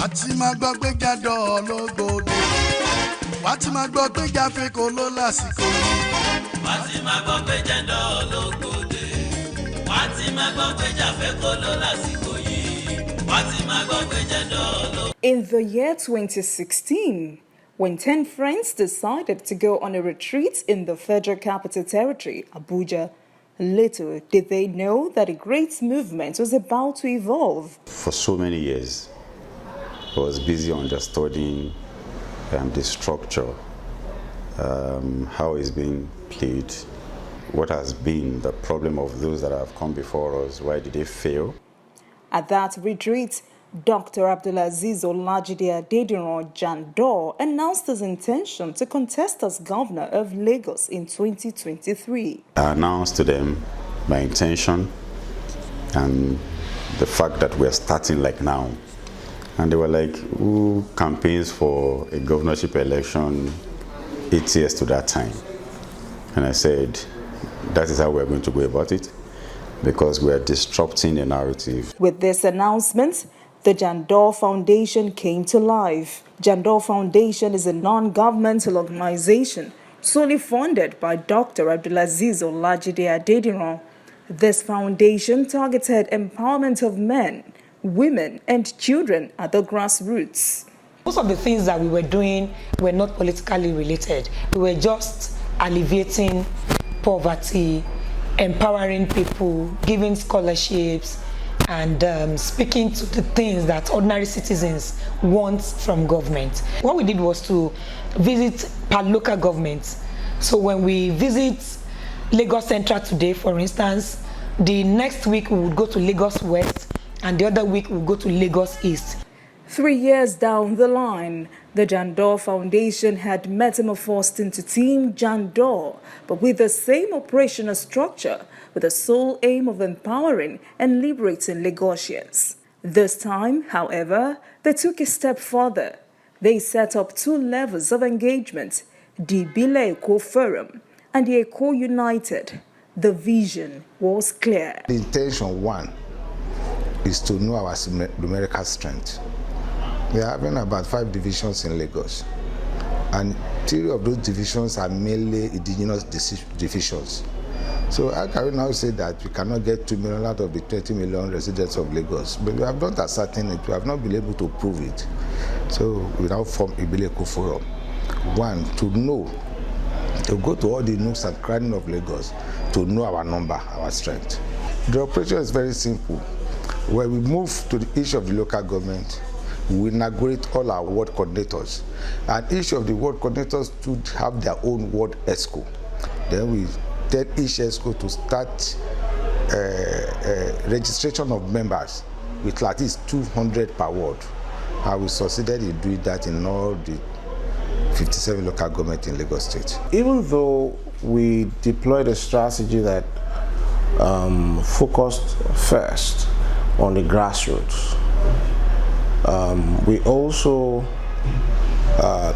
Wati máa gbọ́ pé Jandor lógbòde. Wati máa gbọ́ pé Jafeko ló lásìkò yìí. Wati máa gbọ́ pé Jandor lógbòde. Wati máa gbọ́ pé Jafeko ló lásìkò yìí. Wati máa gbọ́ pé Jandor ló. In the year 2016, when 10 friends decided to go on a retreat in the Federal Capital Territory, Abuja, little did they know that a great movement was about to evolve. For so many years, I was busy understanding the structure, how it's being played, what has been the problem of those that have come before us, why did they fail. At that retreat, Dr. Abdulaziz Olajide Adediran Jandor announced his intention to contest as governor of Lagos in 2023. I announced to them my intention and the fact that we're starting like now. And they were like, who campaigns for a governorship election 8 years to that time? And I said, that is how we're going to go about it, because we're disrupting the narrative. With this announcement, the Jandor Foundation came to life. Jandor Foundation is a non-governmental organization solely funded by Dr. Abdulaziz Olajide Adediran. This foundation targeted empowerment of men, women, and children at the grassroots. Most of the things that we were doing were not politically related. We were just alleviating poverty, empowering people, giving scholarships, and speaking to the things that ordinary citizens want from government. What we did was to visit per local governments. So when we visit Lagos Central today, for instance, the next week we would go to Lagos West, and the other week we'll go to Lagos East. 3 years down the line, the Jandor Foundation had metamorphosed into Team Jandor, but with the same operational structure, with the sole aim of empowering and liberating Lagosians. This time, however, they took a step further. They set up 2 levels of engagement, the Bile Eko Forum and the Eko United. The vision was clear. The intention, one, is to know our numerical strength. We are having about 5 divisions in Lagos, and 3 of those divisions are mainly indigenous divisions. So how can we now say that we cannot get 2 million out of the 20 million residents of Lagos? But we have not ascertained it, we have not been able to prove it. So we now form a Bile Eko Forum. One, to know, to go to all the nooks and crannies of Lagos, to know our number, our strength. The operation is very simple. When we move to each of the local government, we inaugurate all our ward coordinators, and each of the ward coordinators should have their own ward ESCO. Then we tell each ESCO to start registration of members with at least 200 per ward. And we succeeded in doing that in all the 57 local governments in Lagos State. Even though we deployed a strategy that focused first on the grassroots, we also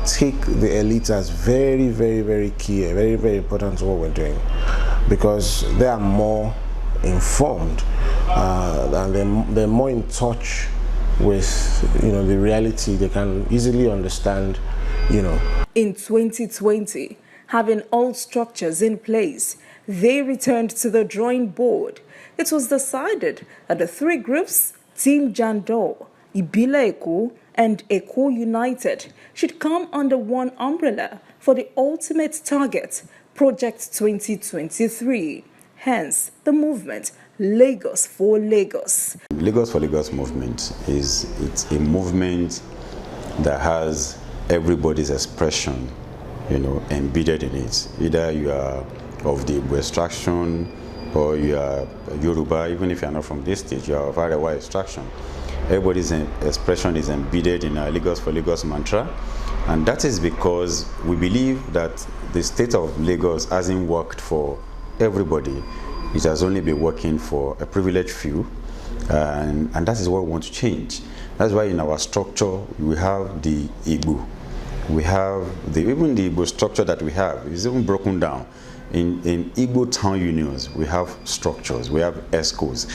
take the elite as very, very, very key, very, very important to what we're doing, because they are more informed and they're more in touch with the reality. They can easily understand. In 2020, having all structures in place, they returned to the drawing board. It was decided that the 3 groups, Team Jandor, Ibile Eko, and Eko United, should come under one umbrella for the ultimate target, Project 2023. Hence, the movement Lagos for Lagos. Lagos for Lagos movement it's a movement that has everybody's expression, embedded in it. Either you are of the Igbo extraction, or you are Yoruba. Even if you are not from this state, you are of Arewa extraction. Everybody's expression is embedded in our Lagos for Lagos mantra, and that is because we believe that the state of Lagos hasn't worked for everybody. It has only been working for a privileged few, and that is what we want to change. That's why in our structure we have the Igbo. We have even the Igbo structure that we have is even broken down. In Igbo town unions, we have structures, we have ESCOs.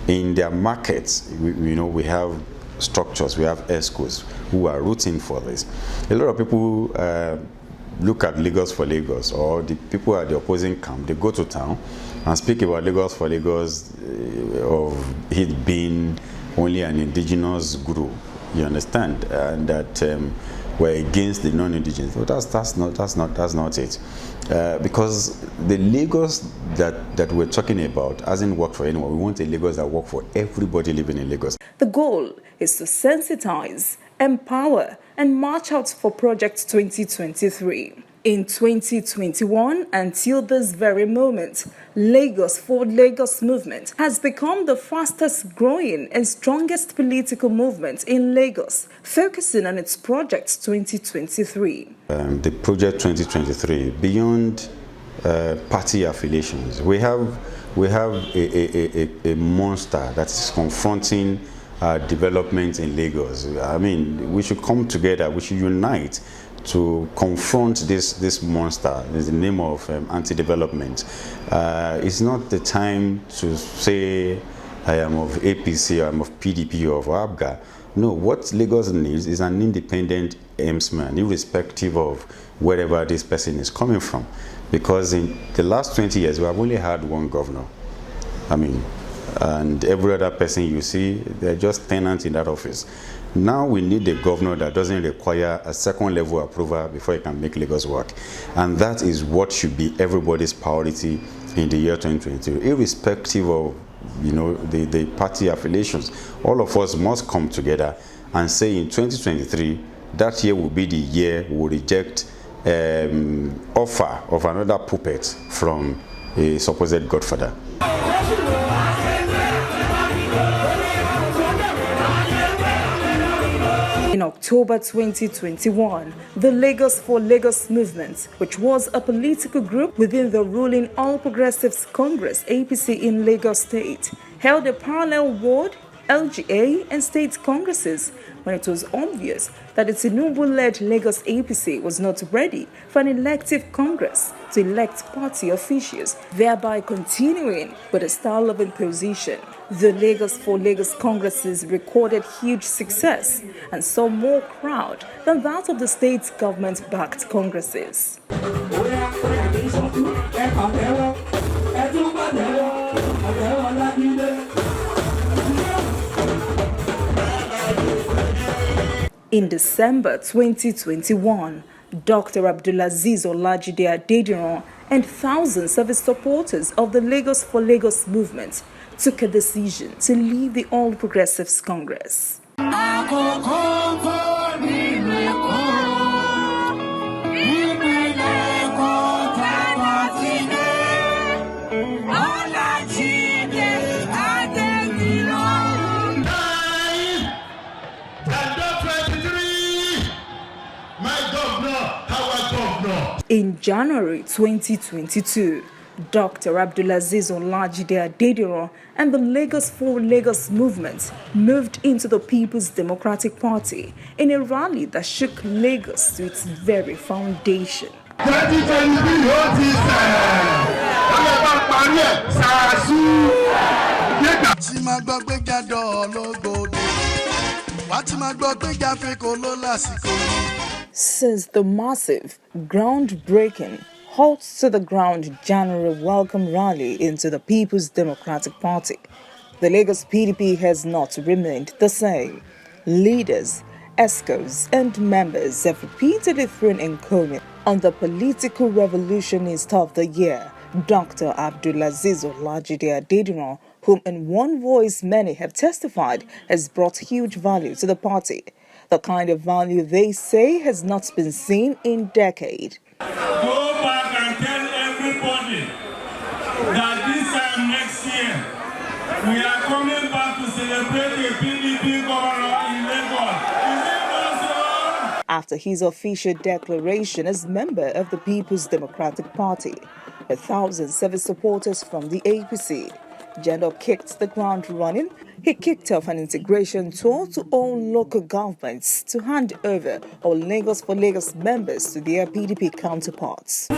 In their markets, we have structures, we have ESCOs who are rooting for this. A lot of people look at Lagos for Lagos, or the people at the opposing camp, they go to town and speak about Lagos for Lagos, of it being only an indigenous group, you understand, and that we're against the non-indigenous. But that's not it, because the Lagos that we're talking about hasn't worked for anyone. We want a Lagos that works for everybody living in Lagos. The goal is to sensitize, empower, and march out for Project 2023. In 2021, until this very moment, Lagos for Lagos movement has become the fastest growing and strongest political movement in Lagos, focusing on its Project 2023. The Project 2023, beyond party affiliations, we have a monster that is confronting development in Lagos. I mean, we should come together, we should unite to confront this monster in the name of anti-development. It's not the time to say I am of APC or I'm of PDP or of ABGA. No, what Lagos needs is an independent ainsman, irrespective of wherever this person is coming from. Because in the last 20 years, we have only had one governor. I mean, and every other person you see, they're just tenants in that office. Now we need a governor that doesn't require a second level approval before he can make Lagos work. And that is what should be everybody's priority in the year 2022, irrespective of the party affiliations. All of us must come together and say in 2023, that year will be the year we will reject offer of another puppet from a supposed godfather. In October 2021, the Lagos for Lagos movement, which was a political group within the ruling All Progressives Congress APC in Lagos State, held a parallel ward, LGA, and state congresses when it was obvious that the Tinubu-led Lagos APC was not ready for an elective congress to elect party officials, thereby continuing with a style of imposition. The Lagos for Lagos congresses recorded huge success and saw more crowd than that of the state government-backed congresses. In December 2021, Dr. Abdulaziz Olajide Adediran and thousands of his supporters of the Lagos for Lagos movement took a decision to leave the All Progressives Congress. In January 2022, Dr. Abdulaziz Olajide Adediran and the Lagos for Lagos movement moved into the People's Democratic Party in a rally that shook Lagos to its very foundation. Since the massive, groundbreaking, halt-to-the-ground January welcome rally into the People's Democratic Party, the Lagos PDP has not remained the same. Leaders, ESCOs, and members have repeatedly thrown encomium on the political revolutionist of the year, Dr. Abdulaziz Olajide Adediran, whom in one voice many have testified has brought huge value to the party. The kind of value they say has not been seen in decades. Go back and tell everybody that this time next year, we are coming back to celebrate a PDP governor in Lagos. Is it possible? After his official declaration as member of the People's Democratic Party, 1,007 supporters from the APC, Jandor'S kicked the ground running. He kicked off an integration tour to all local governments to hand over all Lagos for Lagos members to their PDP counterparts.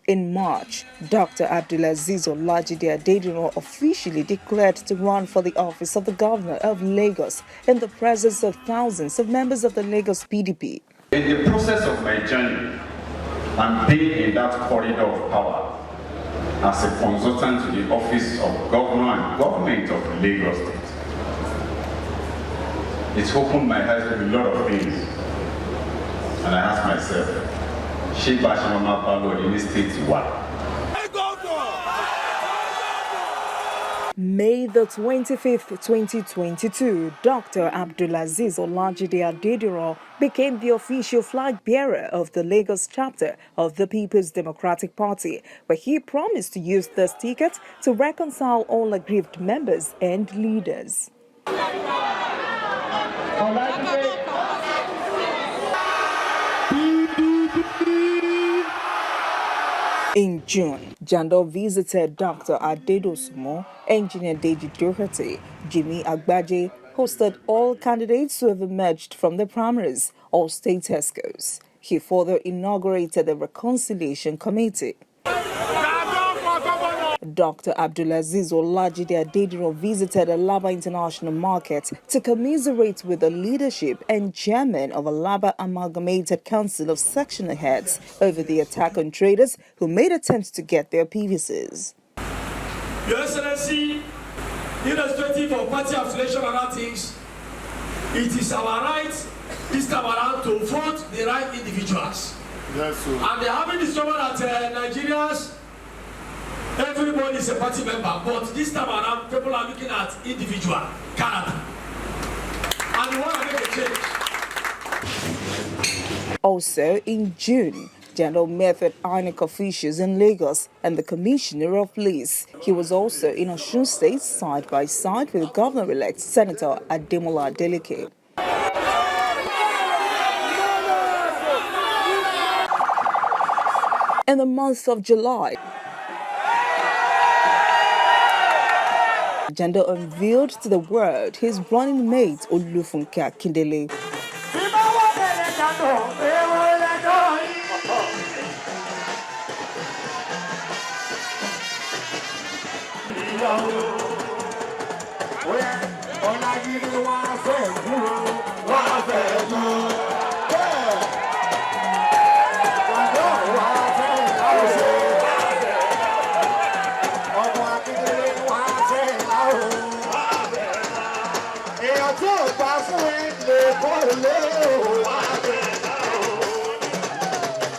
In March, Dr. Abdulaziz Olajide Adediran officially declared to run for the office of the governor of Lagos in the presence of thousands of members of the Lagos PDP. In the process of my journey and being in that corridor of power as a consultant to the office of governor and government of Lagos State, it's opened my eyes to a lot of things. And I asked myself, ṣé bá ṣe máa bá lọ ní state wa? May the 25th, 2022, Dr. Abdulaziz Olajide Adediran became the official flag bearer of the Lagos chapter of the People's Democratic Party, where he promised to use this ticket to reconcile all aggrieved members and leaders. In June, Jandor visited Dr. Adedosumo, Engineer Deji Doherty, Jimmy Agbaje, hosted all candidates who have emerged from the primaries, all state ESCOs. He further inaugurated the Reconciliation Committee. Dr. Abdulaziz Olajide Adediran visited Alaba International Market to commiserate with the leadership and chairman of Alaba Amalgamated Council of Sectional Heads over the attack on traders who made attempts to get their PVCs. Your Excellency, irrespective of party affiliation and other things, it is our right this time around to vote the right individuals. Yes, sir. And they haven't discovered that Nigerians, everybody is a party member, but this time around, people are looking at individual character. And we want to make a change. Also, in June, Jandor met with INEC officials in Lagos and the Commissioner of Police. He was also in Osun State side by side with Governor-elect Senator Ademola Adeleke. In the month of July, Jandor unveiled to the world his running mate Olufunke Akindele.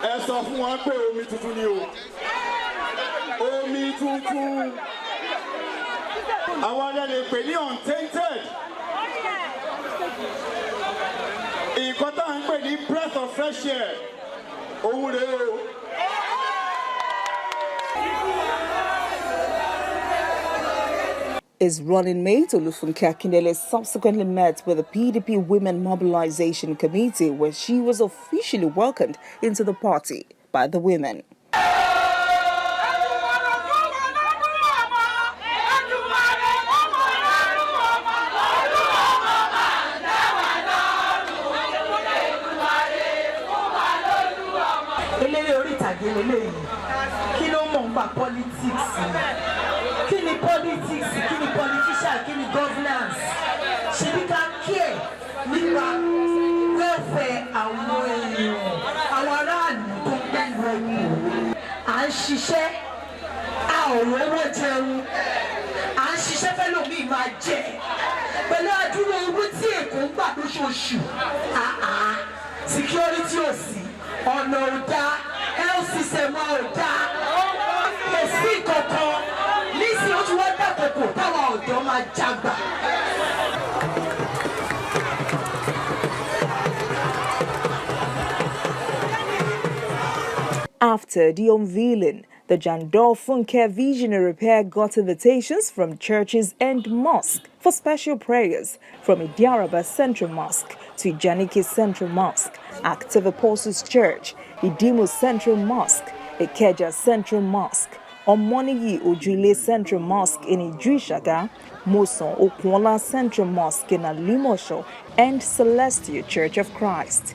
Ẹ sọ fún wọn pé omi tuntun ni o. Omi tuntun. Àwọn ọ̀dọ́ lè pè ní untainted. Nǹkan tá à ń pè ní breath of fresh air. Òun rèé o. His running mate, Olufunke Akindele, subsequently met with the PDP Women Mobilization Committee, where she was officially welcomed into the party by the women. Politics, politician, governance. She can care welfare àwọn aráàlú tó gbẹ̀rù à ń ṣiṣẹ́ a ò rówó jẹun à ń ṣiṣẹ́ fẹ́ lómi máa jẹ pẹ̀lú àdúrà owó tí Èkó ń gbà lóṣooṣù security ò sí ọ̀nà ò dá health system ò dá kò sí kankan. After the unveiling, the Jandor Funke Visionary Pair got invitations from churches and mosques for special prayers, from Idiaraba Central Mosque to Janiki Central Mosque, Active Apostles Church, Idimo Central Mosque, Ikeja Central Mosque, Omoniyi Ojule Central Mosque in Ijuishaga, Moson Okwola Central Mosque in Alimosho, and Celestial Church of Christ.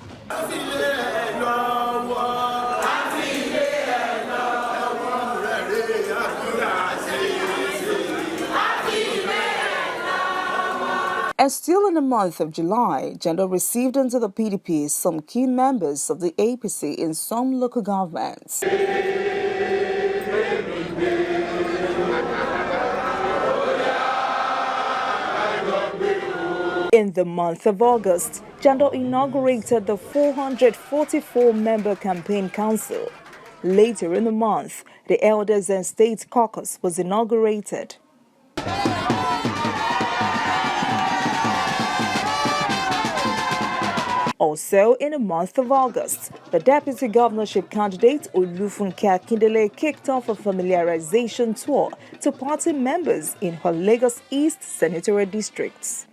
And still in the month of July, Jandor received into the PDP some key members of the APC in some local governments. In the month of August, Jandor inaugurated the 444-member campaign council. Later in the month, the Elders and State Caucus was inaugurated. Also, in the month of August, the deputy governorship candidate Olufunke Akindele kicked off a familiarization tour to party members in her Lagos East senatorial districts.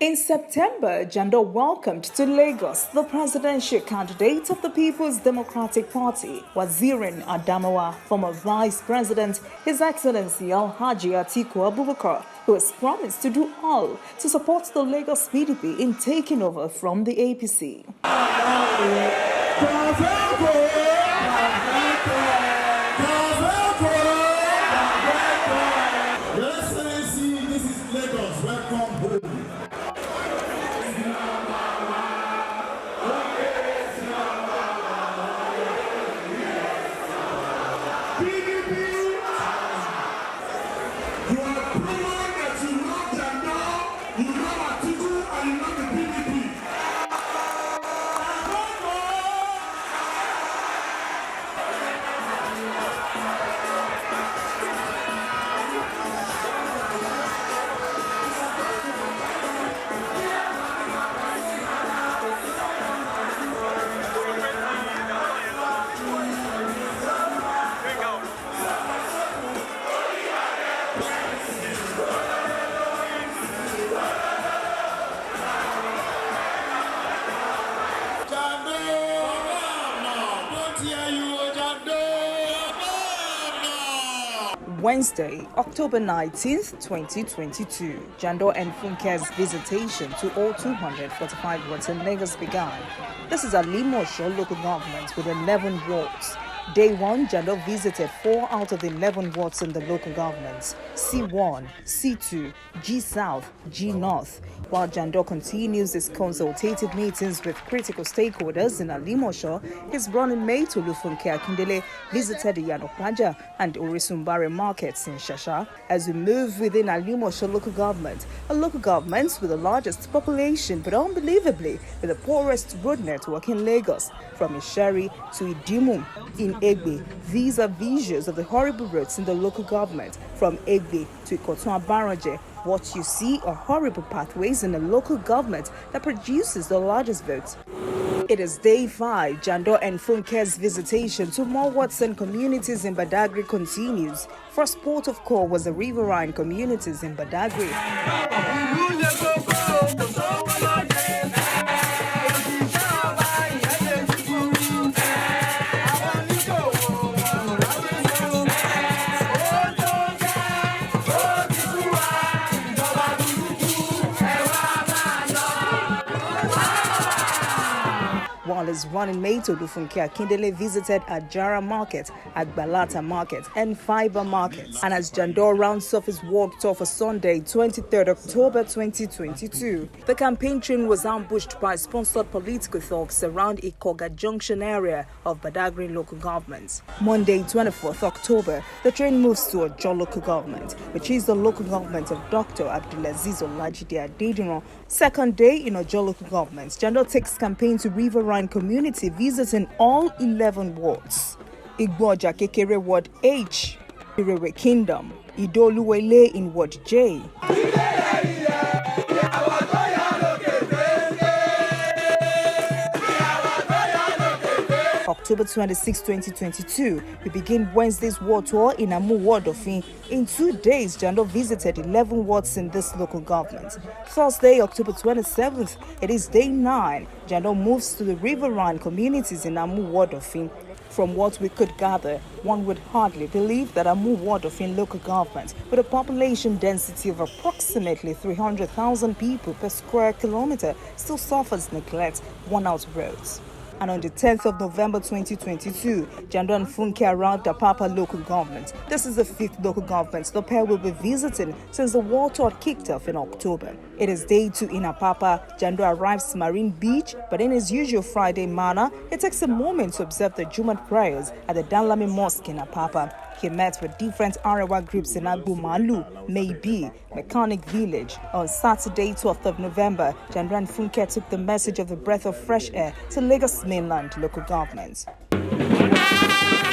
In September, Jandor welcomed to Lagos the presidential candidate of the People's Democratic Party, Wazirin Adamawa, former Vice President, His Excellency Alhaji Atiku Abubakar, who has promised to do all to support the Lagos PDP in taking over from the APC. Wednesday, October 19th, 2022, Jandor and Funke's visitation to all 245 wards in Lagos began. This is a Limosho local government with 11 wards. Day 1, Jandor visited 4 out of the 11 wards in the local governments, C1, C2, G South, G North, while Jandor continues his consultative meetings with critical stakeholders in Alimosho. His running mate Olufunke Akindele visited the Yanopaja and Orisumbare markets in Shasha. As we move within Alimosho local government, a local government with the largest population but unbelievably with the poorest road network in Lagos, from Ishari to Idimu in Egbe. These are visuals of the horrible roads in the local government, from Egbe to Ikotun Abaronje. What you see are horrible pathways in a local government that produces the largest votes. It is day 5. Jandor and Funke's visitation to more wards and communities in Badagry continues. First port of call was the riverine communities in Badagry. While his running mate Olufunke Akindele visited Ajara Market, Agbalata Market, and Fiber Markets. And as Jandor rounds off his walk tour for Sunday, 23rd October 2022, the campaign train was ambushed by sponsored political thugs around Ikoga Junction area of Badagry local government. Monday, 24th October, the train moves to Ojo local government, which is the local government of Dr. Abdulaziz Olajide Adediran. Second day in Ojo local government, Jandor takes campaign to riverine community, visiting all 11 wards. Igboja Kekere Ward H, Irewe Kingdom, Idoluwele in Ward J. October 26, 2022, we begin Wednesday's ward tour in Amu Ward of In 2 days, Jandor visited 11 wards in this local government. Thursday, October 27th, it is day 9. Jandor moves to the riverine communities in Amu Ward of In. From what we could gather, one would hardly believe that Amu ward of in local government, with a population density of approximately 300,000 people per square kilometer, still suffers neglect, worn-out roads. And on the 10th of November 2022, Jandor and Funke arrived at Apapa local government. This is the 5th local government the pair will be visiting since the war tour kicked off in October. It is day 2 in Apapa. Jandor arrives Marine Beach, but in his usual Friday manner, he takes a moment to observe the Jumat prayers at the Danlami Mosque in Apapa. He met with different Arewa groups in Agbu Malu, Maybe, Mechanic Village. On Saturday, 12th of November, Jandor and Funke took the message of the breath of fresh air to Lagos mainland local government.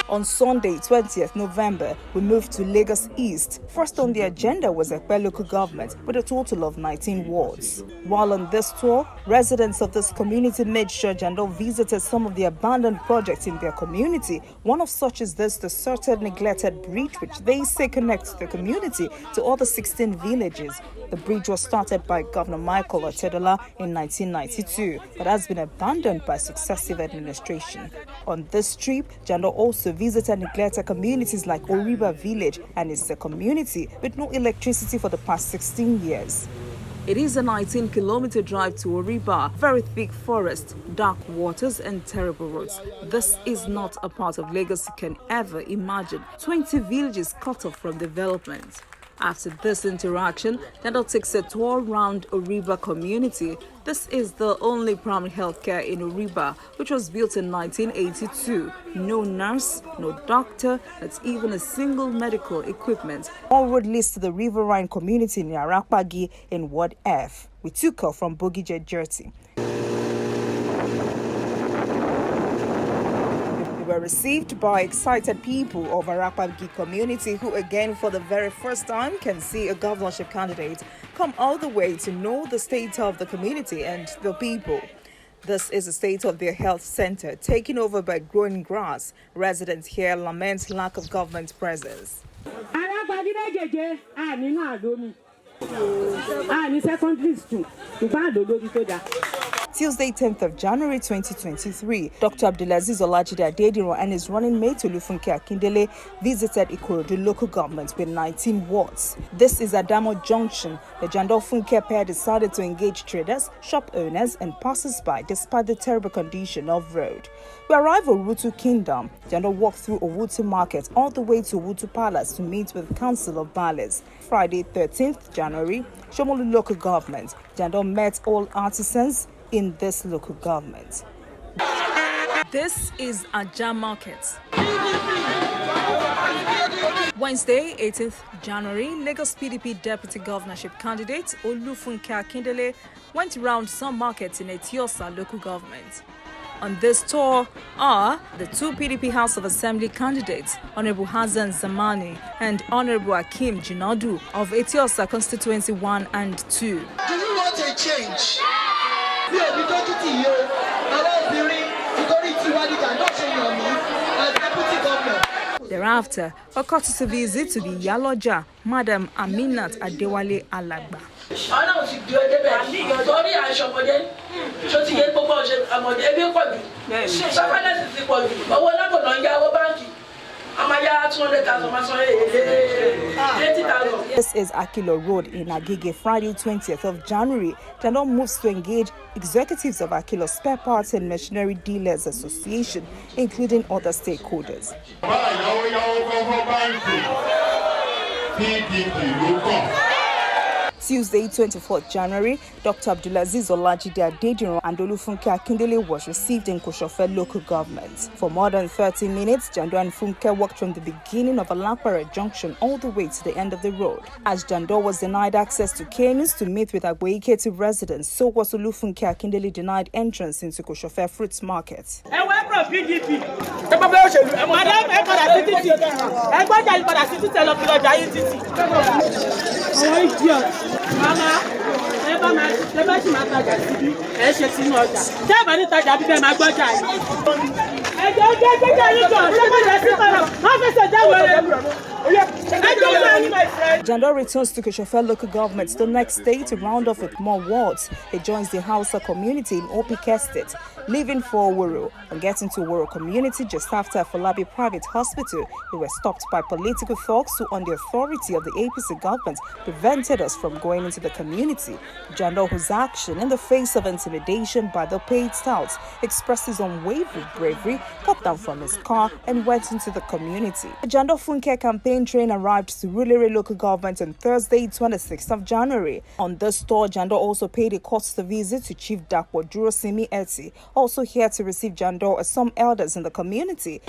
On Sunday, 20th November, we moved to Lagos East. First on the agenda was Ekpe local government with a total of 19 wards. While on this tour, residents of this community made sure Jandor visited some of the abandoned projects in their community. One of such is this deserted, neglected bridge, which they say connects the community to other 16 villages. The bridge was started by Governor Michael Otedola in 1992, but has been abandoned by successive administration. On this trip, Jandor also visited neglected communities like Oriba village and its community with no electricity for the past 16 years. It is a 19-kilometer drive to Oriba, very thick forest, dark waters and terrible roads. This is not a part of Lagos you can ever imagine. 20 villages cut off from development. After this interaction, Jandor takes a tour around Oriba community. This is the only primary healthcare in Oriba, which was built in 1982. No nurse, no doctor, not even a single medical equipment. All road leads to the riverine community in Arakpagi in Ward F. We took her from Bogije Jersey. Were received by excited people of Arakpagi community who again for the very first time can see a governorship candidate come all the way to know the state of the community and the people. This is the state of their health center taken over by growing grass. Residents here lament lack of government presence. Tuesday, 10th of January 2023, Dr. Abdulaziz Olajide Adediro and his running mate Olufunke Akindele visited Ikorodu local government with 19 wards. This is Adamo Junction. The Jandor Funke pair decided to engage traders, shop owners and passers-by despite the terrible condition of road. We arrived at Owutu Kingdom. Jandor walked through Owutu Market all the way to Owutu Palace to meet with the Council of Ballot. Friday, 13th January, Shomolu local government. Jandor met all artisans in this local government. This is Aja Market. Wednesday, 18th January, Lagos PDP Deputy Governorship candidate Olufunke Akindele went around some markets in Etiosa local government. On this tour are the two PDP House of Assembly candidates, Honorable Hassan Zamani and Honorable Akim Jinadu of Etiosa Constituency 1 and 2. Do you want a change? Thereafter, a courtesy visit to the Yaloja, Madam Aminat Adewale Alagba. This is Akilo Road in Agege, Friday 20th of January. Jandor moves to engage executives of Akilo Spare Parts and Machinery Dealers Association, including other stakeholders. Tuesday, 24th January, Dr. Abdulaziz Olajide Adediro and Olufunke Akindele was received in Koshofe local government. For more than 30 minutes, Jandor and Funke walked from the beginning of Alapare Junction all the way to the end of the road. As Jandor was denied access to Canis to meet with Agboiketi residents, so was Olufunke Akindele denied entrance into Koshofe Fruits Market. Mama, never see my taja síbí. Ẹ ṣe sínú ọjà. Tẹ́ bá ní taja bí bẹ́ẹ̀ máa gbọ́jà yìí. Ẹ jẹ́ yín jọ, ṣé kò lè sí padà? Má fẹsẹ̀ jáwé rẹ̀. Ẹ jẹ́ Jandor returns to Koshofe local government the next day to round off with more wards. He joins the Hausa community in Opik Estate, leaving for Wuru. On getting to Wuru community just after Falabi Private Hospital, they were stopped by political thugs who, on the authority of the APC government, prevented us from going into the community. Jandor, whose action in the face of intimidation by the paid scouts, expressed his unwavering bravery, got down from his car and went into the community. The Jandor Funke campaign train arrived to Rulere local government on Thursday, 26th of January. On this tour, Jandor also paid a courtesy visit to Chief Dapo Durosimi Eti, also here to receive Jandor as some elders in the community.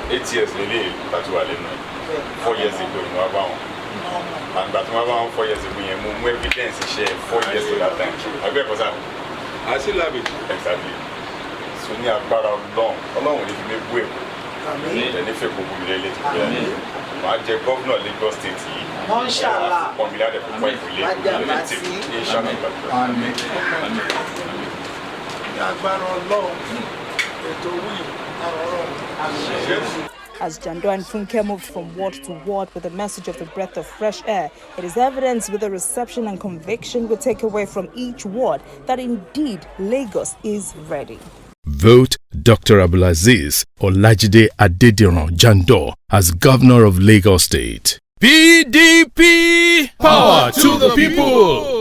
Eight years really, that's what I live. 4 years ago, and but 4 years ago, we evidence share 4 years to that time. I still love it. Exactly. So we are part of long. Along with me, we and if you go relate to the governor of Lagos State, Inshallah, on behalf of the As Jandor and Funke moved from ward to ward with the message of the breath of fresh air, it is evidence with the reception and conviction we take away from each ward that indeed Lagos is ready. Vote Dr. Abdulaziz Olajide Adediran Jandor as Governor of Lagos State. PDP! Power to the people!